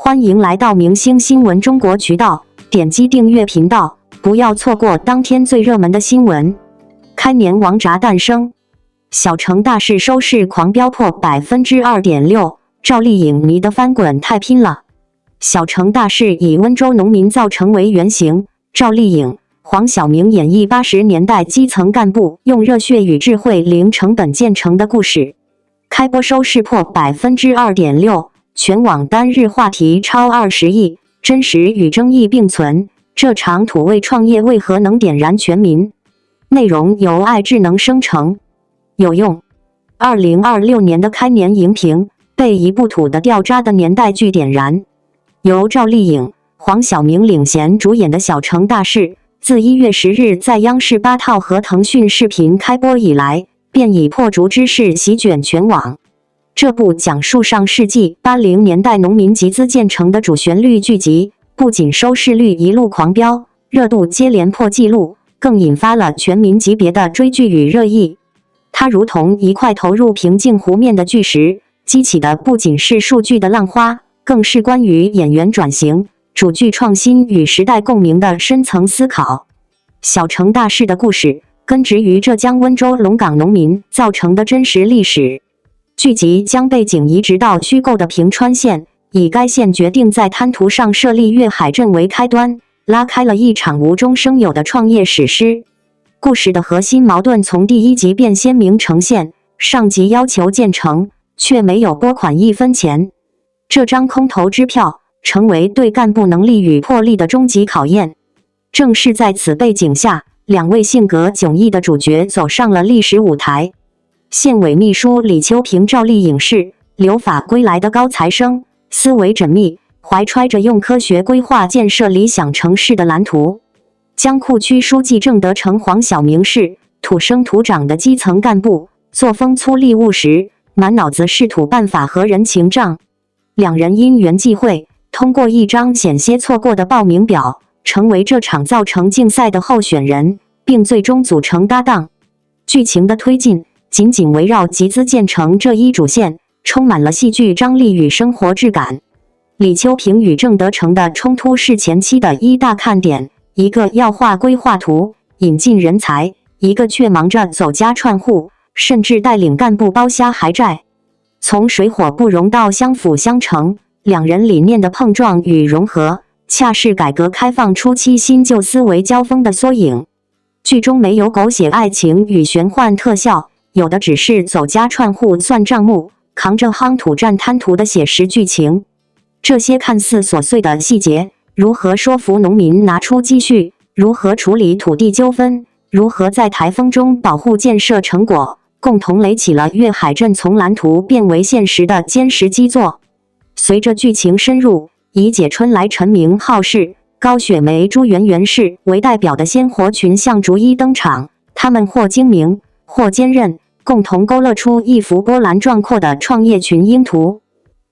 欢迎来到明星新闻中国渠道，点击订阅频道，不要错过当天最热门的新闻。开年王炸诞生，小城大事收视狂飙破 2.6%， 赵丽颖迷得翻滚太拼了。小城大事以温州农民造城为原型，赵丽颖、黄晓明演绎80年代基层干部用热血与智慧零成本建成的故事。开播收视破 2.6%， 全网单日话题超20亿，真实与争议并存。这场土味创业为何能点燃全民？内容由爱智能生成，有用。2026年的开年荧屏被一部土的掉渣的年代剧点燃。由赵丽颖、黄晓明领衔主演的《小城大事》，自1月10日在央视8套和腾讯视频开播以来，便以破竹之势席卷全网。这部讲述上世纪80年代农民集资建成的主旋律剧集，不仅收视率一路狂飙，热度接连破纪录，更引发了全民级别的追剧与热议。它如同一块投入平静湖面的巨石，激起的不仅是数据的浪花，更是关于演员转型、主剧创新与时代共鸣的深层思考。小城大事的故事根植于浙江温州龙岗农民造城的真实历史。剧集将背景移植到虚构的平川县，以该县决定在滩涂上设立粤海镇为开端，拉开了一场无中生有的创业史诗。故事的核心矛盾从第1集便鲜明呈现，上级要求建成，却没有拨款1分钱。这张空头支票成为对干部能力与魄力的终极考验。正是在此背景下，两位性格迥异的主角走上了历史舞台。县委秘书李秋平赵丽颖是留法归来的高材生，思维缜密，怀揣着用科学规划建设理想城市的蓝图。江库区书记郑德成黄晓明是土生土长的基层干部，作风粗粝务实，满脑子是土办法和人情账。两人因缘际会，通过一张险些错过的报名表，成为这场造城竞赛的候选人，并最终组成搭档。剧情的推进紧紧围绕集资建成这一主线，充满了戏剧张力与生活质感。李秋平与郑德成的冲突是前期的一大看点，一个要画规划图，引进人才，一个却忙着走家串户，甚至带领干部包虾还债。从水火不容到相辅相成，两人理念的碰撞与融合，恰是改革开放初期新旧思维交锋的缩影。剧中没有狗血爱情与玄幻特效，有的只是走家串户算账目，扛着夯土占滩涂的写实剧情。这些看似琐碎的细节，如何说服农民拿出积蓄，如何处理土地纠纷，如何在台风中保护建设成果，共同垒起了粤海镇从蓝图变为现实的坚实基座。随着剧情深入，以解春来陈明浩是高雪梅朱媛媛是为代表的鲜活群像逐一登场，他们或精明，或坚韧，共同勾勒出一幅波澜壮阔的创业群英图。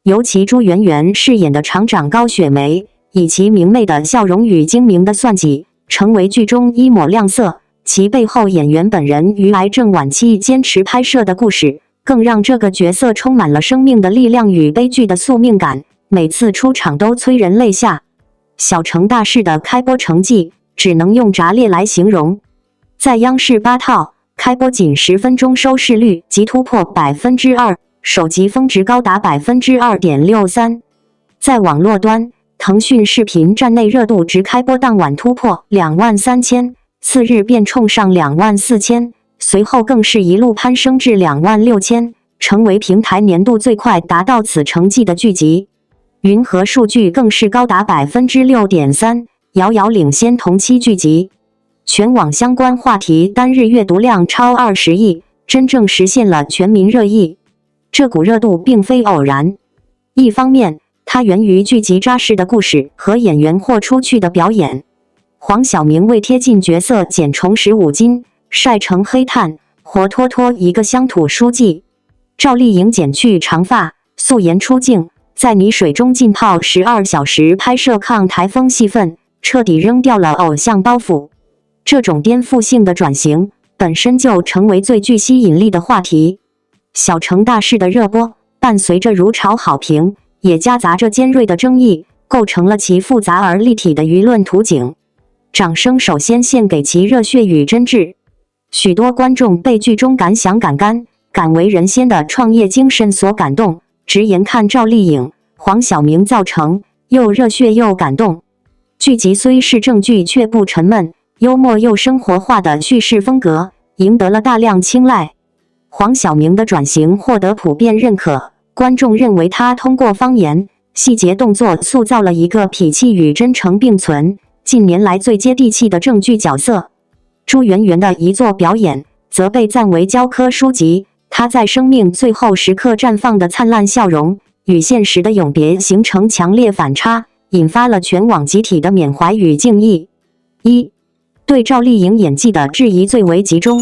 尤其朱媛媛饰演的厂长高雪梅，以其明媚的笑容与精明的算计，成为剧中一抹亮色。其背后演员本人于癌症晚期坚持拍摄的故事，更让这个角色充满了生命的力量与悲剧的宿命感，每次出场都催人泪下。小城大事的开播成绩只能用炸裂来形容。在央视8套开播仅10分钟，收视率即突破 2%， 首集峰值高达 2.63%。在网络端，腾讯视频站内热度值开播当晚突破23000，次日便冲上24000，随后更是一路攀升至26000，成为平台年度最快达到此成绩的剧集。云和数据更是高达 6.3%， 遥遥领先同期剧集。全网相关话题单日阅读量超20亿，真正实现了全民热议。这股热度并非偶然，一方面它源于剧集扎实的故事和演员豁出去的表演。黄晓明为贴近角色减重15斤，晒成黑炭，活脱脱一个乡土书记。赵丽颖剪去长发，素颜出镜，在泥水中浸泡12小时拍摄抗台风戏份，彻底扔掉了偶像包袱。这种颠覆性的转型本身就成为最具吸引力的话题。小城大事的热播伴随着如潮好评，也夹杂着尖锐的争议，构成了其复杂而立体的舆论图景。掌声首先献给其热血与真挚。许多观众被剧中敢想敢干、敢为人先的创业精神所感动，直言看赵丽颖、黄晓明造成又热血又感动。剧集虽是正剧，却不沉闷，幽默又生活化的叙事风格赢得了大量青睐。黄晓明的转型获得普遍认可，观众认为他通过方言、细节动作塑造了一个痞气与真诚并存、近年来最接地气的正剧角色。朱媛媛的一作表演则被赞为教科书级，她在生命最后时刻绽放的灿烂笑容，与现实的永别形成强烈反差，引发了全网集体的缅怀与敬意。一、对赵丽颖演技的质疑最为集中。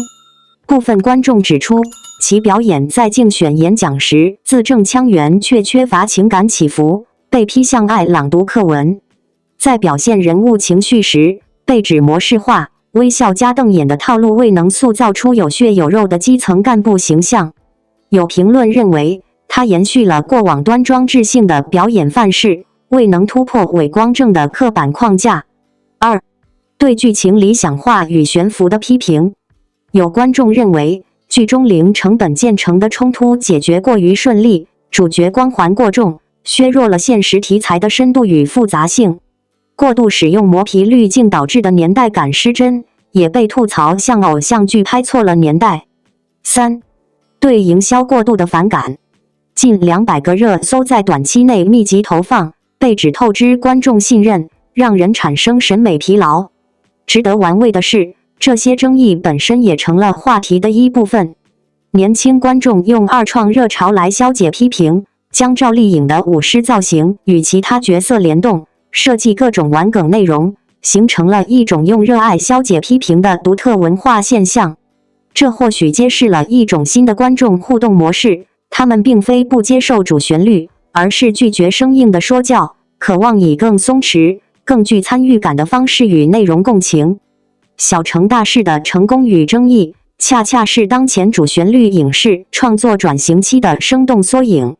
部分观众指出，其表演在竞选演讲时字正腔圆，却缺乏情感起伏，被批向爱朗读课文；在表现人物情绪时，被指模式化，微笑加瞪眼的套路未能塑造出有血有肉的基层干部形象。有评论认为，他延续了过往端庄自信的表演范式，未能突破伪光正的刻板框架。二、对剧情理想化与悬浮的批评。有观众认为，剧中零成本建成的冲突解决过于顺利，主角光环过重，削弱了现实题材的深度与复杂性。过度使用磨皮滤镜导致的年代感失真，也被吐槽像偶像剧拍错了年代。三、对营销过度的反感。近200个热搜在短期内密集投放，被指透支观众信任，让人产生审美疲劳。值得玩味的是，这些争议本身也成了话题的一部分。年轻观众用二创热潮来消解批评，将赵丽颖的舞狮造型与其他角色联动，设计各种玩梗内容，形成了一种用热爱消解批评的独特文化现象。这或许揭示了一种新的观众互动模式，他们并非不接受主旋律，而是拒绝生硬的说教，渴望以更松弛、更具参与感的方式与内容共情。小城大事的成功与争议，恰恰是当前主旋律影视创作转型期的生动缩影。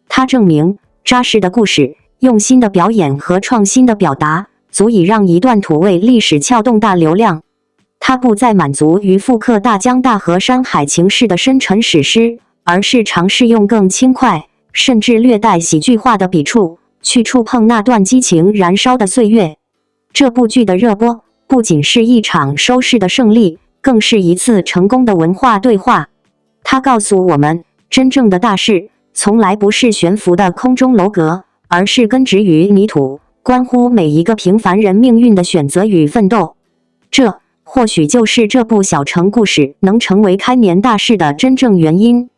它证明，扎实的故事、用心的表演和创新的表达，足以让一段土味历史撬动大流量。它不再满足于复刻大江大河山海情式的深沉史诗，而是尝试用更轻快，甚至略带喜剧化的笔触，去触碰那段激情燃烧的岁月。这部剧的热播，不仅是一场收视的胜利，更是一次成功的文化对话。它告诉我们，真正的大事从来不是悬浮的空中楼阁，而是根植于泥土，关乎每一个平凡人命运的选择与奋斗。这或许就是这部小城故事能成为开年大事的真正原因。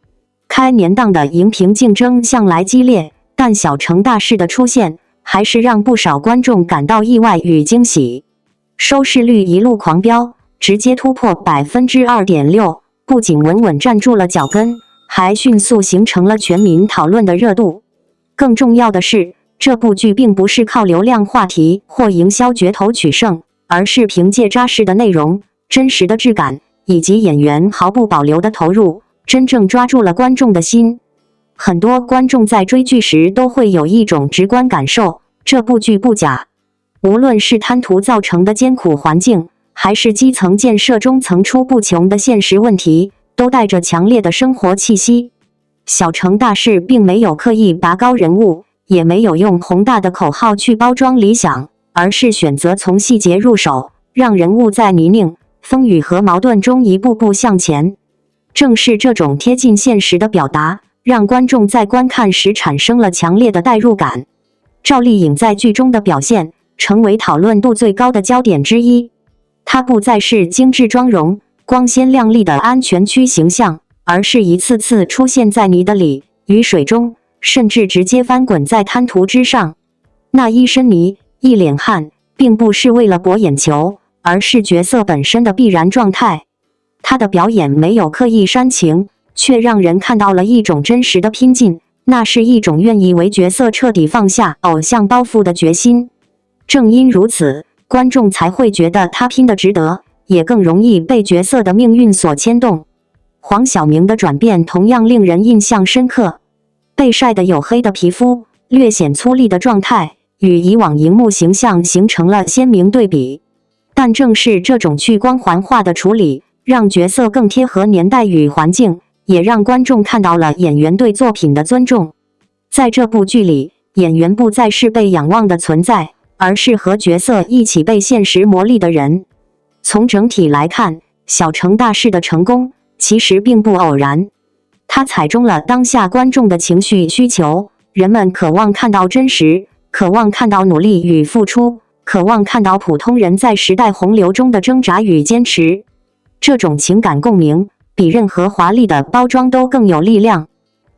开年档的荧屏竞争向来激烈，但小城大事的出现，还是让不少观众感到意外与惊喜。收视率一路狂飙，直接突破 2.6%， 不仅稳稳站住了脚跟，还迅速形成了全民讨论的热度。更重要的是，这部剧并不是靠流量话题或营销噱头取胜，而是凭借扎实的内容、真实的质感以及演员毫不保留的投入，真正抓住了观众的心。很多观众在追剧时都会有一种直观感受，这部剧不假。无论是贪图造成的艰苦环境，还是基层建设中层出不穷的现实问题，都带着强烈的生活气息。小城大事并没有刻意拔高人物，也没有用宏大的口号去包装理想，而是选择从细节入手，让人物在泥泞、风雨和矛盾中一步步向前。正是这种贴近现实的表达，让观众在观看时产生了强烈的代入感。赵丽颖在剧中的表现成为讨论度最高的焦点之一。她不再是精致妆容、光鲜亮丽的安全区形象，而是一次次出现在泥的里、雨水中，甚至直接翻滚在滩涂之上。那一身泥、一脸汗，并不是为了博眼球，而是角色本身的必然状态。她的表演没有刻意煽情，却让人看到了一种真实的拼劲，那是一种愿意为角色彻底放下偶像包袱的决心。正因如此，观众才会觉得他拼得值得，也更容易被角色的命运所牵动。黄晓明的转变同样令人印象深刻。被晒得黝黑的皮肤，略显粗粝的状态，与以往荧幕形象形成了鲜明对比。但正是这种去光环化的处理，让角色更贴合年代与环境，也让观众看到了演员对作品的尊重。在这部剧里，演员不再是被仰望的存在，而是和角色一起被现实磨砺的人。从整体来看，小城大事的成功其实并不偶然，它踩中了当下观众的情绪需求，人们渴望看到真实，渴望看到努力与付出，渴望看到普通人在时代洪流中的挣扎与坚持。这种情感共鸣比任何华丽的包装都更有力量。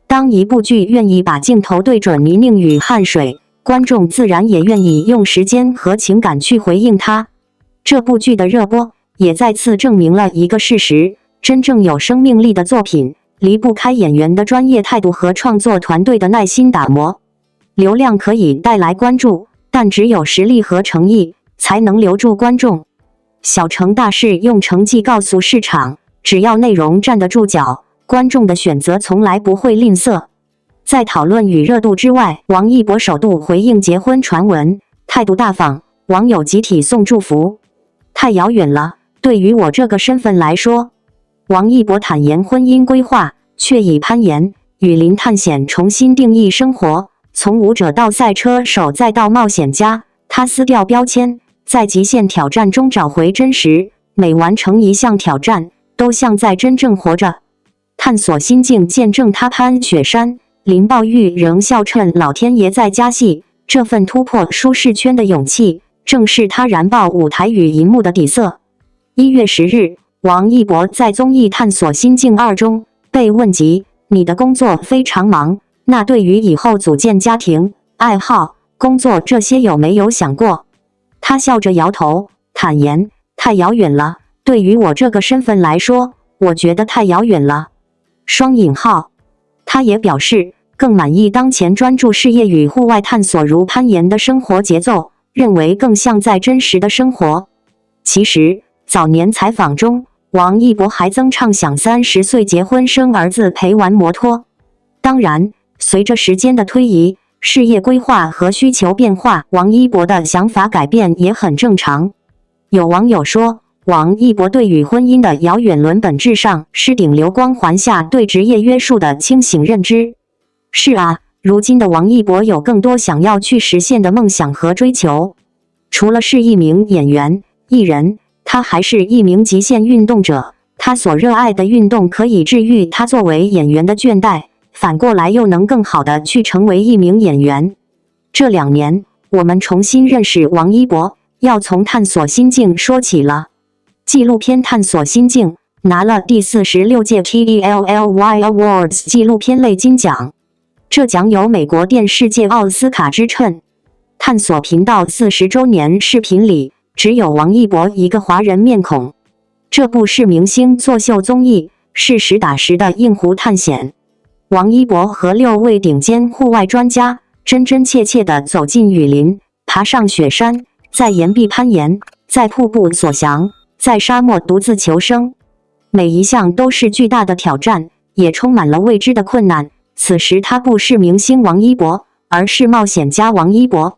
当一部剧愿意把镜头对准泥泞与汗水，观众自然也愿意用时间和情感去回应它。这部剧的热播也再次证明了一个事实：真正有生命力的作品离不开演员的专业态度和创作团队的耐心打磨。流量可以带来关注，但只有实力和诚意才能留住观众。小城大事用成绩告诉市场，只要内容站得住脚，观众的选择从来不会吝啬。在讨论与热度之外，王一博首度回应结婚传闻，态度大方，网友集体送祝福。太遥远了，对于我这个身份来说。王一博坦言婚姻规划，却以攀岩、雨林探险重新定义生活，从舞者到赛车手再到冒险家，他撕掉标签，在极限挑战中找回真实，每完成一项挑战，都像在真正活着。探索心境，见证他攀雪山。林黛玉仍笑称老天爷在加戏，这份突破舒适圈的勇气，正是他燃爆舞台与银幕的底色。1月10日，王一博在综艺《探索心境2》中被问及：“你的工作非常忙，那对于以后组建家庭、爱好、工作这些有没有想过？”他笑着摇头，坦言：“太遥远了，对于我这个身份来说，我觉得太遥远了。”双引号。他也表示更满意当前专注事业与户外探索如攀岩的生活节奏，认为更像在真实的生活。其实，早年采访中，王一博还曾畅想30岁结婚生儿子陪玩摩托。当然，随着时间的推移，事业规划和需求变化，王一博的想法改变也很正常。有网友说，王一博对与婚姻的遥远论本质上是顶流光环下对职业约束的清醒认知。是啊，如今的王一博有更多想要去实现的梦想和追求。除了是一名演员、艺人，他还是一名极限运动者。他所热爱的运动可以治愈他作为演员的倦怠，反过来又能更好的去成为一名演员。这2年，我们重新认识王一博，要从探索心境说起了。纪录片《探索心境》拿了第46届 TELLY Awards 纪录片类金奖，这奖有美国电视界奥斯卡之称。探索频道40周年视频里，只有王一博一个华人面孔。这部是明星作秀综艺，是实打实的硬湖探险。王一博和6位顶尖户外专家真真切切地走进雨林，爬上雪山，在岩壁攀岩，在瀑布索翔，在沙漠独自求生。每一项都是巨大的挑战，也充满了未知的困难。此时他不是明星王一博，而是冒险家王一博。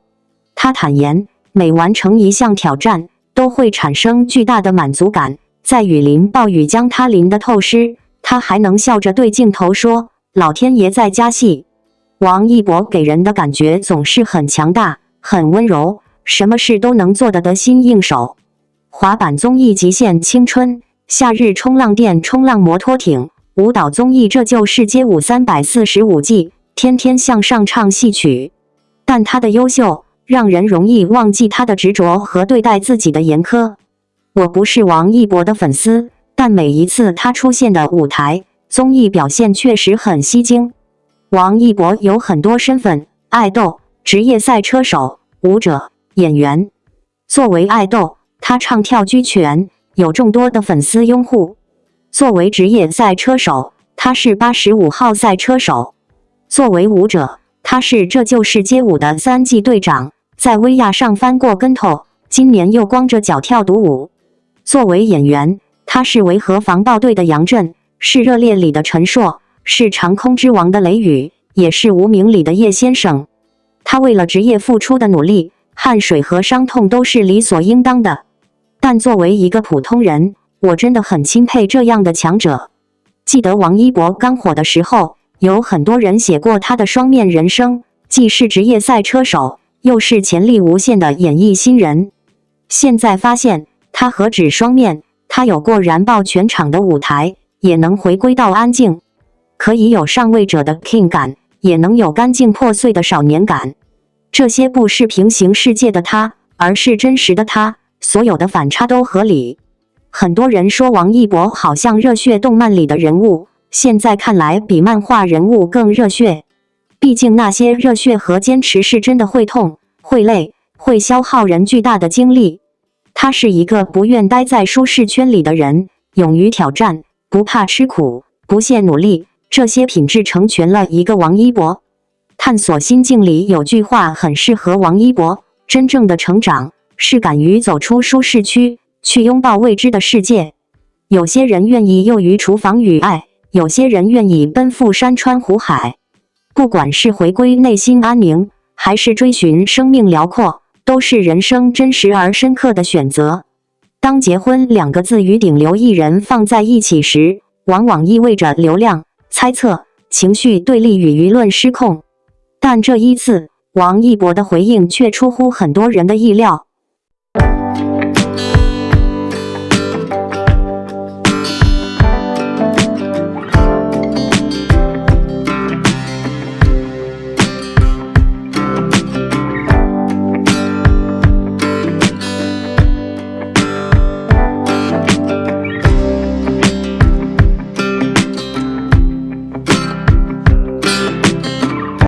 他坦言，每完成一项挑战，都会产生巨大的满足感。在雨林暴雨将他淋得透湿，他还能笑着对镜头说：“老天爷在加戏。”王一博给人的感觉总是很强大，很温柔，什么事都能做得得心应手。滑板综艺《极限青春》，夏日冲浪店冲浪摩托艇，舞蹈综艺《这就是街舞》345季，天天向上唱戏曲。但他的优秀，让人容易忘记他的执着和对待自己的严苛。我不是王一博的粉丝，但每一次他出现的舞台综艺表现确实很吸睛。王一博有很多身份：爱豆、职业赛车手、舞者、演员。作为爱豆，他唱跳居拳，有众多的粉丝拥护。作为职业赛车手，他是85号赛车手。作为舞者，他是《这就是街舞》的3季队长，在威亚上翻过跟头，今年又光着脚跳独舞。作为演员，他是维和防暴队的杨震，是《热烈》里的陈硕，是《长空之王》的雷雨，也是《无名》里的叶先生。他为了职业付出的努力、汗水和伤痛都是理所应当的。但作为一个普通人，我真的很钦佩这样的强者。记得王一博刚火的时候，有很多人写过他的双面人生，既是职业赛车手，又是潜力无限的演艺新人。现在发现他何止双面，他有过燃爆全场的舞台，也能回归到安静，可以有上位者的 king 感，也能有干净破碎的少年感。这些不是平行世界的他，而是真实的他，所有的反差都合理。很多人说王一博好像热血动漫里的人物，现在看来比漫画人物更热血。毕竟那些热血和坚持是真的会痛、会累、会消耗人巨大的精力。他是一个不愿待在舒适圈里的人，勇于挑战，不怕吃苦，不懈努力，这些品质成全了一个王一博。探索心境里有句话很适合王一博，真正的成长是敢于走出舒适区，去拥抱未知的世界。有些人愿意囿于厨房与爱，有些人愿意奔赴山川湖海。不管是回归内心安宁，还是追寻生命辽阔，都是人生真实而深刻的选择。当结婚2个字与顶流艺人放在一起时，往往意味着流量、猜测、情绪对立与舆论失控。但这一次，王一博的回应却出乎很多人的意料。